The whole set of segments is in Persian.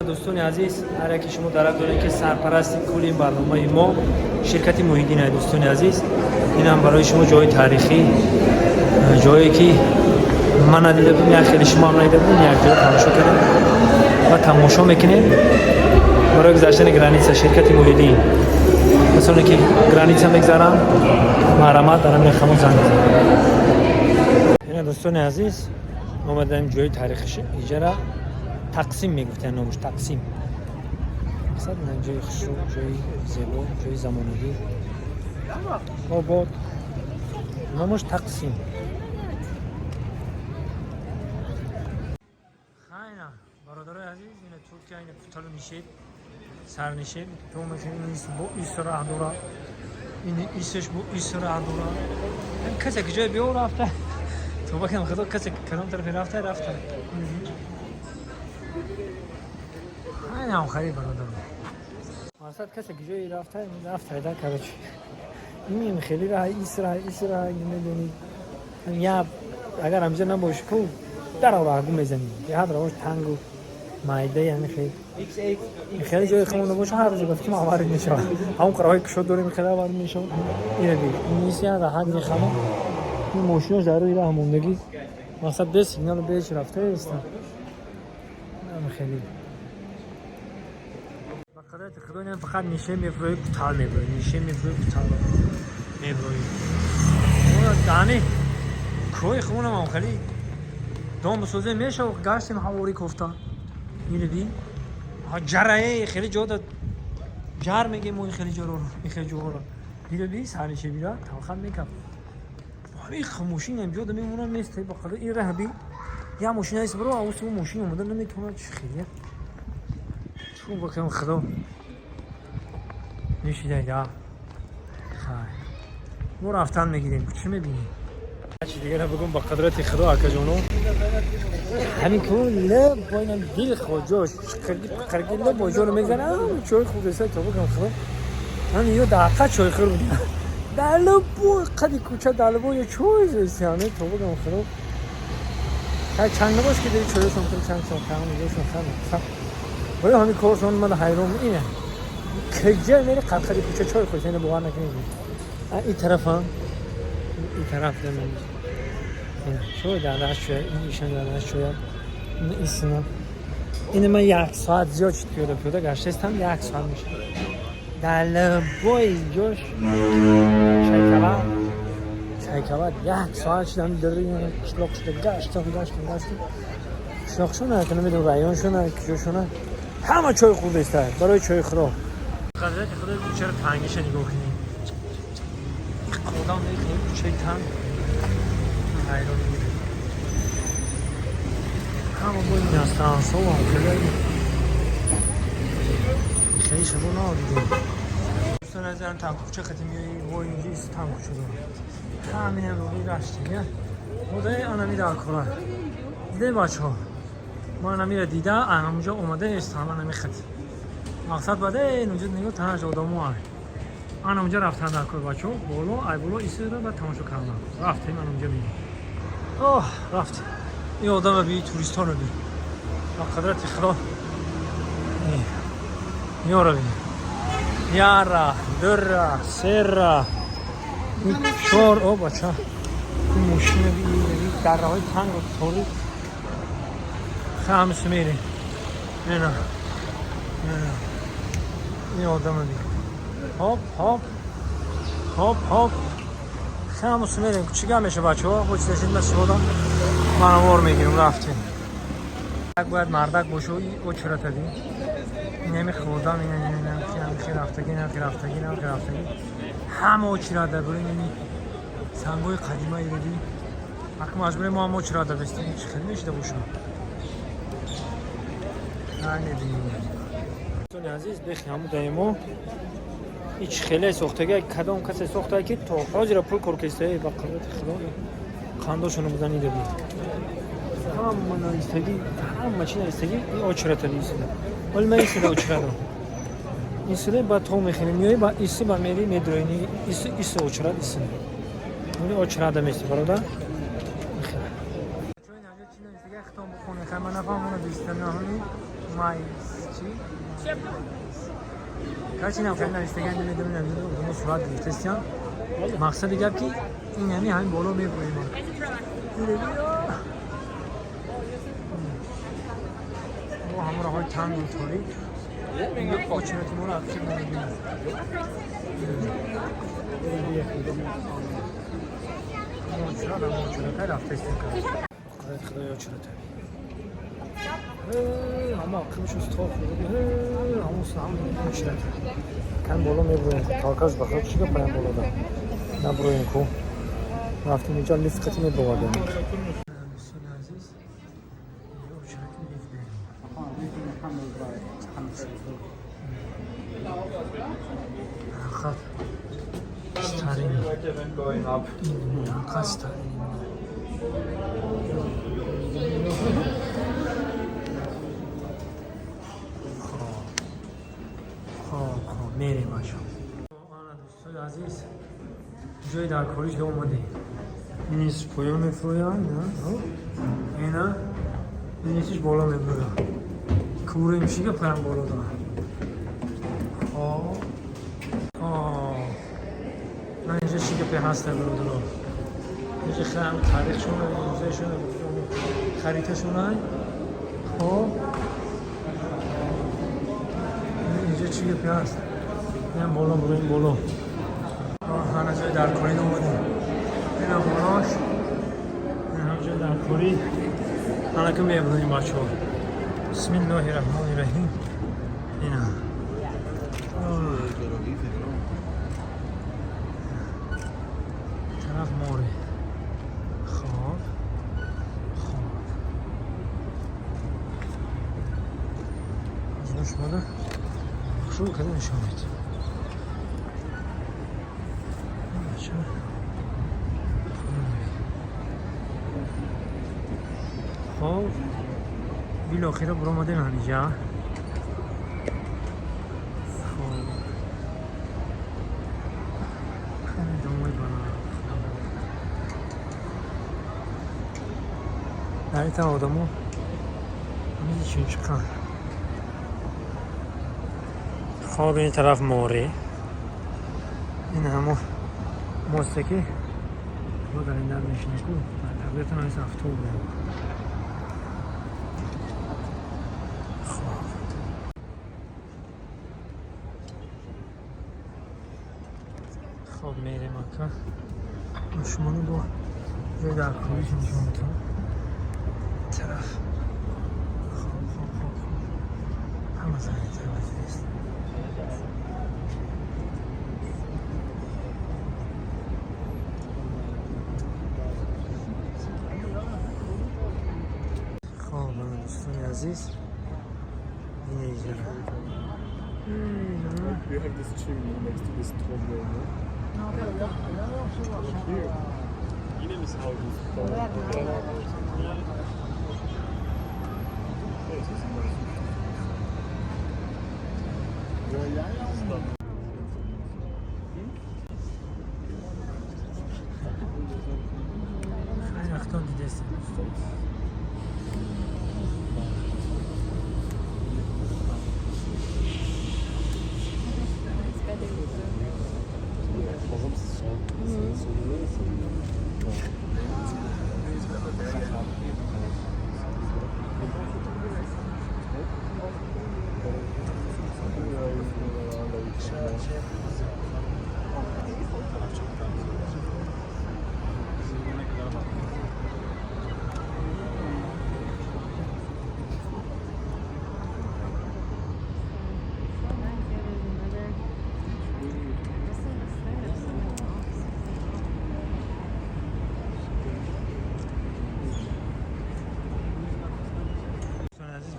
دوستان عزیز، هر یک شما طرف دارین که سرپرست کل این برنامه ما شرکت محیدین دوستان عزیز، این هم برای شما جای تاریخی، جایی که من ندیده بودم یا خیلی شما هم ندیده بودم، یک جای تماشا کردیم و تماشا میکنیم برای گذشتن گرانیسه شرکت محیدین. مثلا که گرانیسه میگذارم محرمات دارم میخوام زنگ این دوستان عزیز اومدم جای تاریخی ایجاره تقسیم میگفتن نامش تقسیم مثلا جای خوشو جای زیبا جای زمانیگی آباد نامش تقسیم. خیلی برادر عزیز این ترکیه این پوتالو میشید سر نشید تو میشین این با ایست راه دورا این ایستش با ایست راه دورا کسی که جای بیو رفته تو بکنم خدا کسی کدام طرف رفته این هم خیلی برادر واسط کسی که جایی رفته در کارش این خیلی راه ایست راه میدونی یا اگر همجا نباشه کو در راه میزنی یا هر راهش تنگ و مایده یعنی خیلی جای خمون نباشه هر روز گفت که ما وارد میشه همون راهی که شد دوریم خیلی وارد میشه اینه دیگه نیست یا راحت میخوام این ماشینش در روی راه موندگی واسط به سیگنال بهش رفته است خیلی قدرت خدا نه فقط نیشه میفروی کوتاه میبره نیشه میفروی کوتاه میبره اون دانه کوی خونم هم خیلی دام بسوزه میشه و گاشتیم حوالی کفتا میدی جرعه خیلی جودا جر میگه مو خیلی جورو خیلی جورو میدی سالشه بیرا تلخم میکرد ولی خاموشی نمیجوده میمونم نیست با خدا این رهبی یا ماشین است برو اوست ماشین اومده نمیتونه چه خیلیه تو بکنم خدا نشیده یا خیلی ما رفتن میگیریم چی میبینی چی دیگه نبگم با قدرت خدا اکا جانو همین که لب با اینم دل خود جاش قرگی لب با جانو میگنم چای خوب است تو بکنم خدا من یه دقیقه چای خور بودیم در لب با قدی کوچه در لب با یه چای زیستیانه تو بکنم خدا چند نباش که دیگه چای سمتون چند سمتون میگه شما ولی همین کارشون من حیران اینه کجا میره قطعی کوچه چای خوش اینه بوار نکنید این طرف هم این طرف دارم شو داداش شو ایشان داداش شو این اسمم این من یک ساعت زیاد پیاده گشتم یک ساعت میشه در لبای جوش چایکاوات یک ساعت شدم داره کلاق شده گشتم شاخ شونه که نمیدونم رایان شونه کجا شونه همه چای خوب است برای چای خراب قدرت خدا چرا تنگش نگاه کنید خودم میگم چای تنگ حیران میگه همه باید نستان سو هم خیلی شما نادیدیم دوستان از این تنکوچه ختمیایی وای اینجیست تنکوچه دارم همین هم روی رشتیم خدای آنمی در کاره دیده بچه ها ما نمیره دیده اونجا اومده است همه نمیخد مقصد بده اینجا نگاه تنش آدمو آره من اونجا رفتن در کار بچه ها بالا ای بالا ایسته رو باید تماشا کردن رفتیم من اونجا بیم رفتیم این آدم بی توریست ها رو بیم با قدرت خدا این رو بیم یه را دو را سه را این چهار بچه این موشین بیم در راه های تنگ و توری خیلی سمیره نه این آدم دیگه هاپ خیلی سمیره چیگه میشه بچه ها خوچ داشتید مثل شدم منوار میگیرم رفتیم باید مردک باشه او چرا تدیم نمی خوردم این رفتگی همه او چرا در برای نمی سنگوی قدیمه ای بدیم اگه مجبوری ما هم او چرا در بستیم خیلی میشده باشم دوستان عزیز بخی همون دایما هیچ خیلی ساختگی کدام کسی ساخته که تو حاضر پول کرکسته با قدرت خدا خانداشونو بزنیده بود همه نایستگی همه چی نایستگی این آچرت نیست ولی من ایسته آچرت ایسته با تو میخونی میایی با ایسته با میری میدروینی ایسته آچرت ایسته ولی آچرت میسته برادر چون اینجا چی نایستگی اختام بخونه که من نفهم اونو بیسته نهانی مای کسی نمی‌کنه استگان نمی‌دونم اونو صورت دیتستیان مقصد گپ کی این یعنی همین بالا میبریم ما همون راهی تنگ اونطوری کوچنتی ما رو افشید نمی‌بینیم موچرت رفته استگان خدایا چرا ama akılmışız tuhaf oldu. Ama işte. Kan bolo mebro. Kalkaz bakar çıkı payan boloda. Ne buraya ko. Rafting اینجا لیفت قطعی مبرو آدم. بسیار عزیز. یه چرت لیفت بریم. خب. استاریم. استاریم. میریم آشان دوستای عزیز جای در کاریش که اومدیم این نیست پویا میفرویان اینا این نیستش بالا میبرویان کوره میشه که پایم بالا دارم من اینجا چی که پی هسته برو اینجا خیلی تاریخ شونه موزه شونه خریطه شونه اینجا چی که پی هست این بالا بریم بالا همه جای در کاری اومدیم این هم بالاش این هم جای در کاری همه که میبودیم بچه ها بسم الله الرحمن الرحیم این هم طرف موره خواب از نوش ماده شروع کده نشامید خب بالاخره برو اومدیم همینجا خب خیلی دموی بالا در تا آدمو همیزی چون چکن خب این طرف موره این همه موسیقی با در این در میشنه کو در طبیعتون همیز افتو بودم خب میریم اکا دشمانو با جای در کاریش نشون تو طرف خب همه زنی طرف است دوستان عزیز این ایجا You have this chimney next to this tall building. Here. Yine mi sağlıyorsun? Ayaktan gidesin.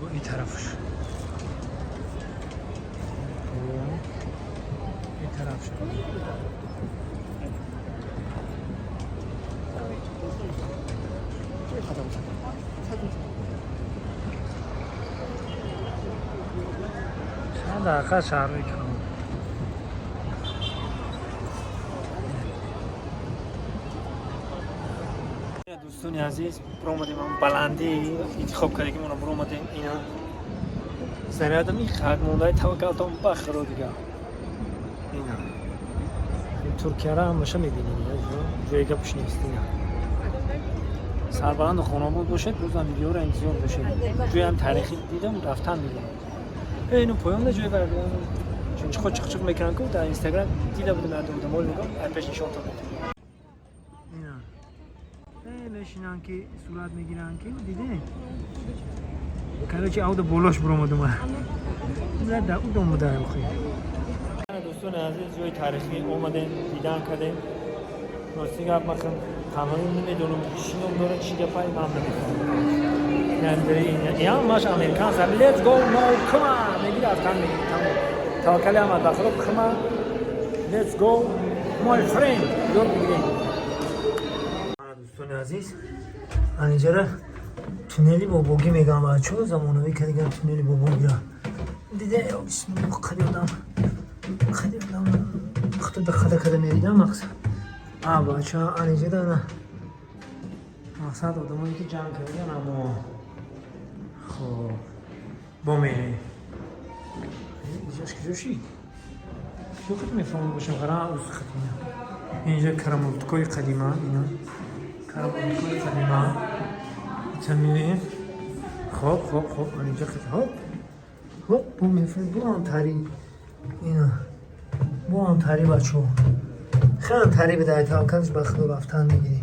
Bu iyi tarafı. İyi taraf şu. Sen de kaç abi ki? دوستان عزیز برو اومدیم بلندی انتخاب کردیم اون برو اومدیم اینا سریعتم این خرد مونده توکلتون بخرو دیگه اینا این ترکیه را هم باشه میبینیم جایی که پوش نیست اینا سربلند خونه بود باشد روزم ویدیو را انتظار باشد جایی هم تاریخی دیدم رفتن دیدم اینو پایان ده جایی بردارم چون خود چق میکنن که در اینستاگرام دیده بودم مرده بودم مول نگاه پیش نشان دادم اینا بشینن که صورت میگیرن که دیده کلا چه آوده بولاش برام اومد نه در اون دم بودم خیلی دوستان عزیز جای تاریخی اومدن دیدن کردیم راستی گپ مکن تمامی نمیدونم چینم داره چی گپای من نمیفهمم یعنی این ماش امریکان سر let's go no come on میگی رفتن میگی تمام توکل احمد داخل come on let's go my friend دور میگیریم دوستان عزیز اینجا را تونلی با بوگی میگم بچه‌ها زمانوی که دیگه تونلی با بوگی را دیده بسم الله خیلی آدم خطا دقیقه میریدم مقصد بچه‌ها اینجا دارن مقصد آدمایی که جمع کردن اما خب با میری اینجاش که جوشی شو خود میفهمم باشم قرار از خطینا اینجا کرامولتکوی قدیمه اینا کرامولتکوی قدیمه تمیمه خب اینجا خط خب بو میفرد بو هم تاری اینا بو هم تاری بچه خیلی تاری به در توکلش بخدا رفتن میگیری